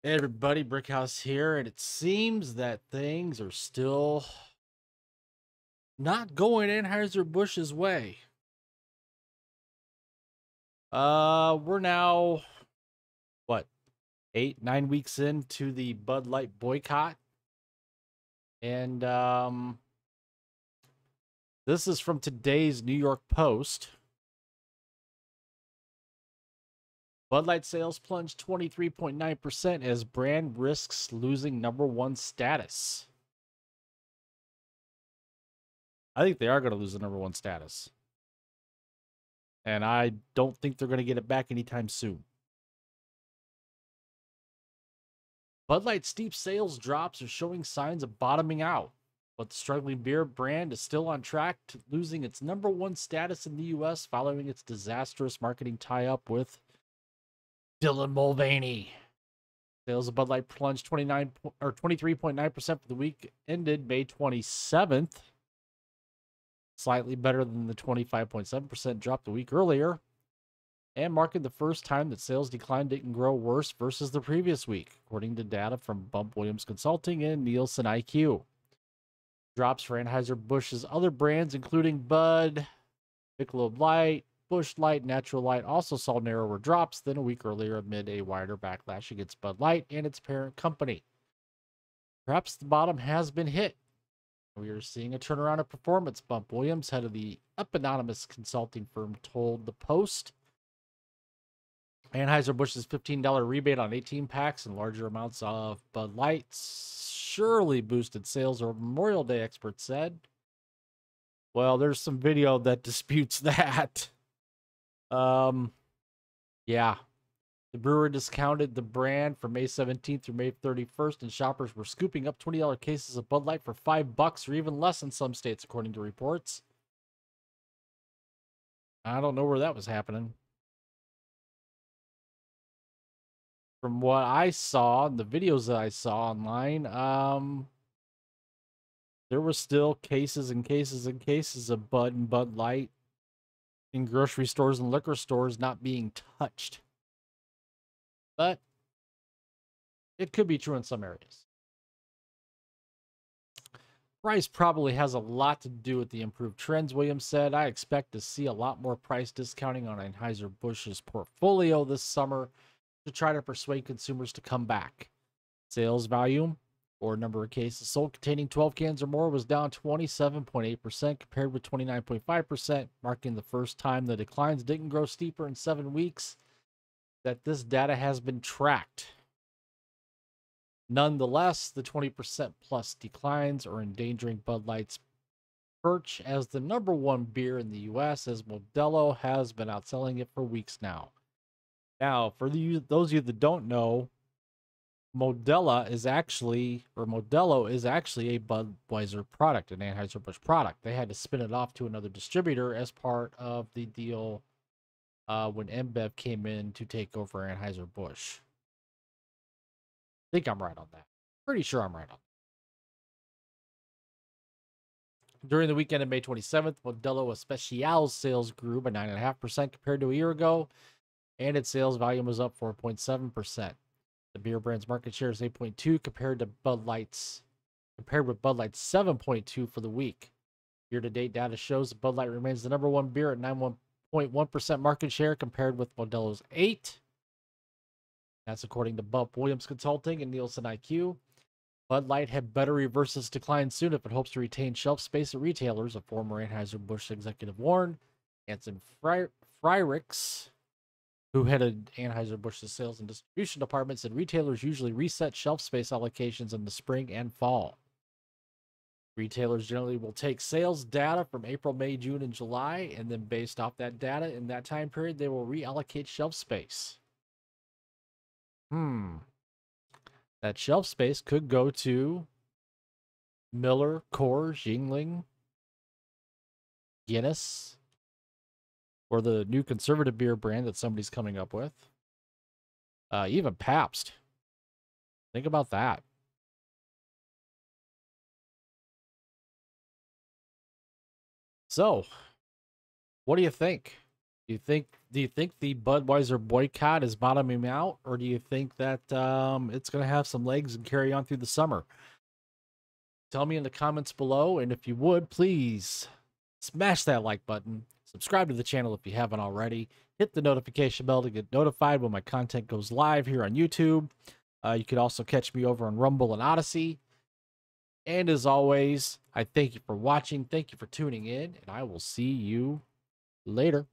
Hey everybody, Brickhouse here, and it seems that things are still not going Anheuser-Busch's way. We're now what, 8, 9 weeks into the Bud Light boycott, and this is from today's New York Post. Bud Light sales plunged 23.9% as brand risks losing #1 status. I think they are going to lose the #1 status. And I don't think they're going to get it back anytime soon. Bud Light's steep sales drops are showing signs of bottoming out, but the struggling beer brand is still on track to losing its #1 status in the U.S. following its disastrous marketing tie-up with Dylan Mulvaney. Sales of Bud Light plunged 23.9% for the week ended May 27th, slightly better than the 25.7% drop the week earlier, and marking the first time that sales decline didn't grow worse versus the previous week, according to data from Bump Williams Consulting and Nielsen IQ. Drops for Anheuser-Busch's other brands, including Bud, Michelob Light, Busch Light, Natural Light, also saw narrower drops than a week earlier amid a wider backlash against Bud Light and its parent company. Perhaps the bottom has been hit. We are seeing a turnaround of performance, Bump Williams, head of the eponymous consulting firm, told the Post. Anheuser-Busch's $15 rebate on 18 packs and larger amounts of Bud Light surely boosted sales over Memorial Day, experts said. Well, there's some video that disputes that. Yeah. The brewer discounted the brand from May 17th through May 31st, and shoppers were scooping up $20 cases of Bud Light for $5 or even less in some states, according to reports. I don't know where that was happening. From what I saw, the videos that I saw online, there were still cases and cases and cases of Bud and Bud Light in grocery stores and liquor stores not being touched. But it could be true in some areas. Price probably has a lot to do with the improved trends, Williams said. I expect to see a lot more price discounting on Anheuser-Busch's portfolio this summer to try to persuade consumers to come back. Sales volume, or number of cases sold containing 12 cans or more, was down 27.8% compared with 29.5%, marking the first time the declines didn't grow steeper in 7 weeks that this data has been tracked. Nonetheless, the 20% plus declines are endangering Bud Light's perch as the #1 beer in the U.S., as Modelo has been outselling it for weeks now. Now, for those of you that don't know, Modelo is actually a Budweiser product, an Anheuser-Busch product. They had to spin it off to another distributor as part of the deal when InBev came in to take over Anheuser-Busch. I think I'm right on that. Pretty sure I'm right on that. During the weekend of May 27th, Modelo Especial's sales grew by 9.5% compared to a year ago, and its sales volume was up 4.7%. The beer brand's market share is 8.2 compared with Bud Light's 7.2 for the week. Year-to-date data shows that Bud Light remains the #1 beer at 9.1% market share compared with Modelo's 8. That's according to Bump Williams Consulting and Nielsen IQ. Bud Light had better reverse this decline soon if it hopes to retain shelf space at retailers, a former Anheuser-Busch executive warned. Anson Fryricks, who headed Anheuser-Busch's sales and distribution department, said retailers usually reset shelf space allocations in the spring and fall. Retailers generally will take sales data from April, May, June, and July, and then based off that data in that time period, they will reallocate shelf space. That shelf space could go to Miller, Coors, Yuengling, Guinness, or the new conservative beer brand that somebody's coming up with. Even Pabst. Think about that. So, what do you think? Do you think the Budweiser boycott is bottoming out, or do you think that it's going to have some legs and carry on through the summer? Tell me in the comments below, and if you would, please smash that like button, subscribe to the channel if you haven't already, hit the notification bell to get notified when my content goes live here on YouTube. You could also catch me over on Rumble and Odyssey. And as always, I thank you for watching, thank you for tuning in, and I will see you later.